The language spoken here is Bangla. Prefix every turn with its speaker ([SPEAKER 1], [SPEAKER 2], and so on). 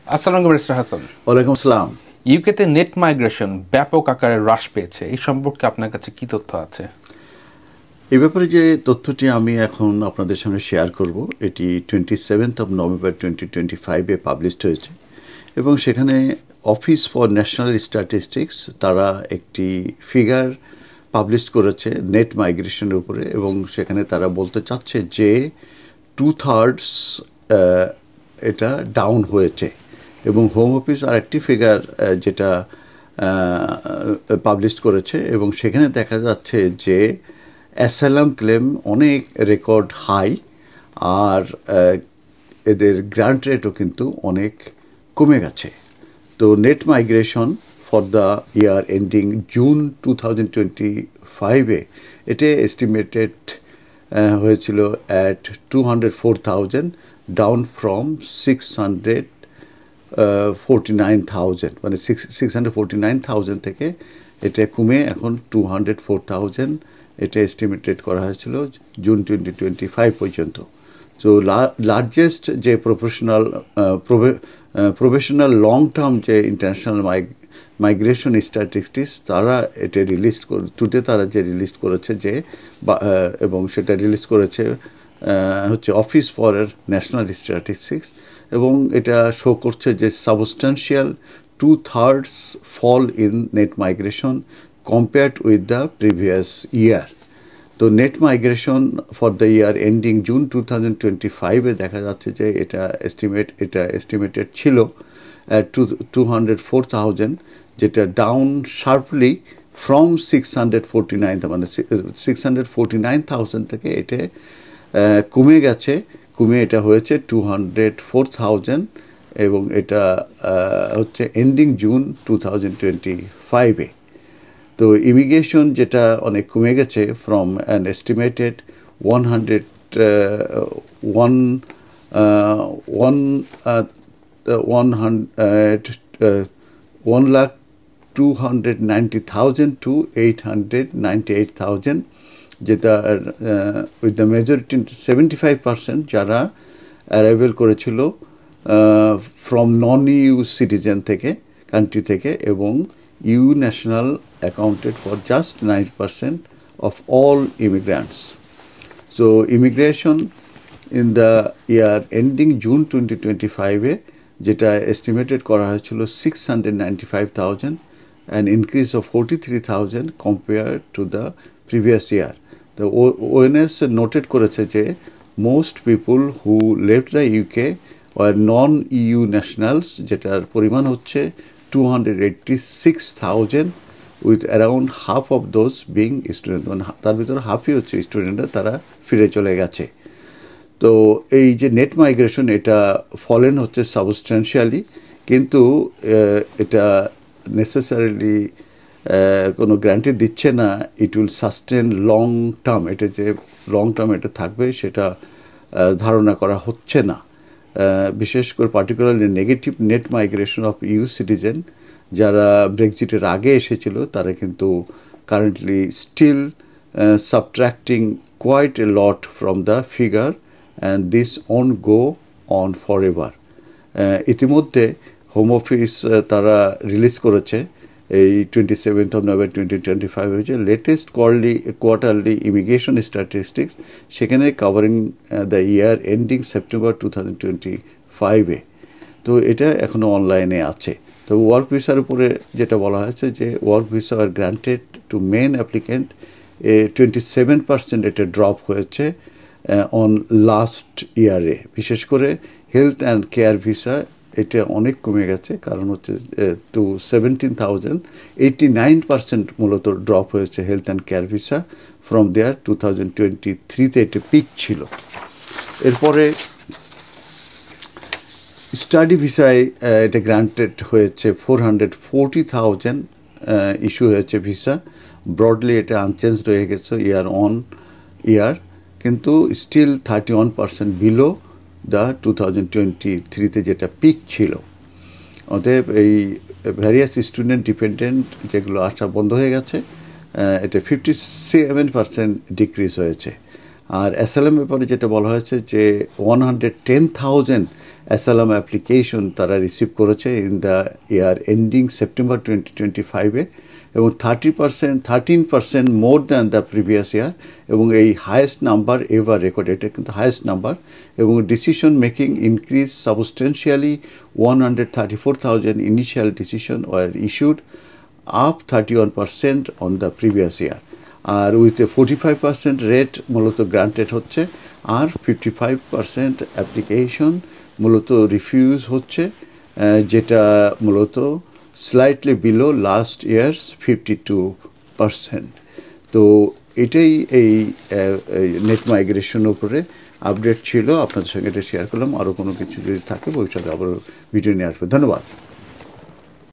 [SPEAKER 1] আসসালামু আলাইকুম মিস্টার হাসান।
[SPEAKER 2] ওয়ালাইকুম আসসালাম।
[SPEAKER 1] ইউকেতে নেট মাইগ্রেশন ব্যাপক আকারে হ্রাস পেয়েছে, এই সম্পর্কে আপনার কাছে কি তথ্য আছে?
[SPEAKER 2] এই ব্যাপারে যে তথ্যটি আমি এখন আপনাদের সঙ্গে শেয়ার করব, এটি 27 নভেম্বর 2025-এ পাবলিশড হয়েছে এবং সেখানে অফিস ফর ন্যাশনাল স্ট্যাটিস্টিক্স তারা একটি ফিগার পাবলিশ করেছে নেট মাইগ্রেশনের উপরে, এবং সেখানে তারা বলতে চাচ্ছে যে 2/3 এটা ডাউন হয়েছে। এবং হোম অফিস আর একটি ফিগার যেটা পাবলিশ করেছে, এবং সেখানে দেখা যাচ্ছে যে অ্যাসাইলাম ক্লেম অনেক রেকর্ড হাই, আর এদের গ্রান্ট রেটও কিন্তু অনেক কমে গেছে। তো net migration for the year ending June 2025-এ এটা এস্টিমেটেড হয়েছিল অ্যাট 204,000, ডাউন ফ্রম 649,000, মানে 649,000 থেকে এটা কমে এখন 204,000 এটা এস্টিমেটেড করা হয়েছিল জুন 2025 পর্যন্ত। সো লার্জেস্ট যে প্রফেশনাল লং টার্ম যে ইন্টারন্যাশনাল মাইগ্রেশন স্ট্যাটিস্টিক্স তারা এটা রিলিজ টুডে তারা যে রিলিজ করেছে যে এবং সেটা রিলিজ করেছে হচ্ছে অফিস ফর ন্যাশনাল স্ট্যাটিস্টিক্স, এবং এটা শো করছে যে substantial 2/3 fall in net migration compared with the previous year. তো net migration for the year ending June 2025-এ দেখা যাচ্ছে যে এটা এস্টিমেটেড ছিল 204,000, যেটা ডাউন শার্পলি ফ্রম 649, মানে 649,000 থেকে এটা কমে এটা হয়েছে 204,000, এবং এটা হচ্ছে এন্ডিং জুন 2025-এ। তো ইমিগ্রেশন যেটা অনেক কমে গেছে ফ্রম অ্যান এস্টিমেটেড 1,290,000 to 898,000, যেটা উইথ দ্য মেজরিটি 75% যারা অ্যারাইভেল করেছিল ফ্রম নন ইউ সিটিজেন থেকে, কান্ট্রি থেকে, এবং EU national accounted for just 9% of all immigrants. So immigration in the year ending June 2025-এ যেটা এস্টিমেটেড করা হয়েছিল 695,000, an increase of 43,000 compared to the previous year. The ONS noted করেছে যে most people who left the UK were non-EU nationals, যেটার পরিমাণ হচ্ছে 286,000, with around half of those being student, মানে তার ভিতরে হাফই হচ্ছে স্টুডেন্টরা, তারা ফিরে চলে গেছে। তো এই যে নেট মাইগ্রেশন এটা ফলেন হচ্ছে সাবস্ট্যান্সিয়ালি, কিন্তু এটা নেসেসারিলি কোনো গ্যারান্টি দিচ্ছে না it will sustain long term. এটা যে লং টার্ম এটা থাকবে সেটা ধারণা করা হচ্ছে না। বিশেষ করে particularly negative net migration of EU citizen যারা ব্রেক্সিটের আগে এসেছিল তারা কিন্তু currently still subtracting quite a lot from the figure, and this on go on forever. ইতিমধ্যে হোম অফিস তারা রিলিজ করেছে এই 27 নভেম্বর 2025 হয়েছে লেটেস্ট কোয়ার্টারলি ইমিগ্রেশন স্ট্যাটিস্টিক্স, সেখানে covering the year ending September 2025-এ। তো এটা এখনও অনলাইনে আছে। তো ওয়ার্ক ভিসার উপরে যেটা বলা হয়েছে যে work visa are granted to main applicant 27% এটা ড্রপ হয়েছে অন লাস্ট ইয়ারে। বিশেষ করে হেলথ অ্যান্ড কেয়ার ভিসা এটা অনেক কমে গেছে, কারণ হচ্ছে টু 17,000, 89% মূলত ড্রপ হয়েছে health and care visa from there 2023-তে এটা পিক ছিল। এরপরে স্টাডি ভিসায় এটা গ্রান্টেড হয়েছে 440,000 ইস্যু হয়েছে ভিসা। ব্রডলি এটা আনচেঞ্জ রয়ে গেছে ইয়ার অন ইয়ার, কিন্তু স্টিল 31% বিলো দ্য 2023-তে যেটা পিক ছিল। অতএব এই ভ্যারিয়াস স্টুডেন্ট ডিপেন্ডেন্ট যেগুলো আসা বন্ধ হয়ে গেছে, এটা 57% ডিক্রিজ হয়েছে। আর অ্যাসাইলাম ব্যাপারে যেটা বলা হয়েছে যে 110,000 অ্যাসালাম অ্যাপ্লিকেশন তারা রিসিভ করেছে in the year ending September 2025-এ, এবং 13% more than the previous year, এবং এই হায়েস্ট নাম্বার এভার রেকর্ড, এটা কিন্তু হায়েস্ট নাম্বার। এবং decision making increase substantially, 134,000 initial decision were issued, up 31% on the previous year. আর উইথ এ 45% রেট মূলত গ্রান্টেড হচ্ছে, আর 55% অ্যাপ্লিকেশন মূলত রিফিউজ হচ্ছে, যেটা মূলত স্লাইটলি বিলো লাস্ট ইয়ার্স 52%। তো এটাই এই নেট মাইগ্রেশন উপরে আপডেট ছিল, আপনাদের সঙ্গে এটা শেয়ার করলাম। আরও কোনো কিছু যদি থাকে ভবিষ্যতে আবার ভিডিও নিয়ে আসবে। ধন্যবাদ।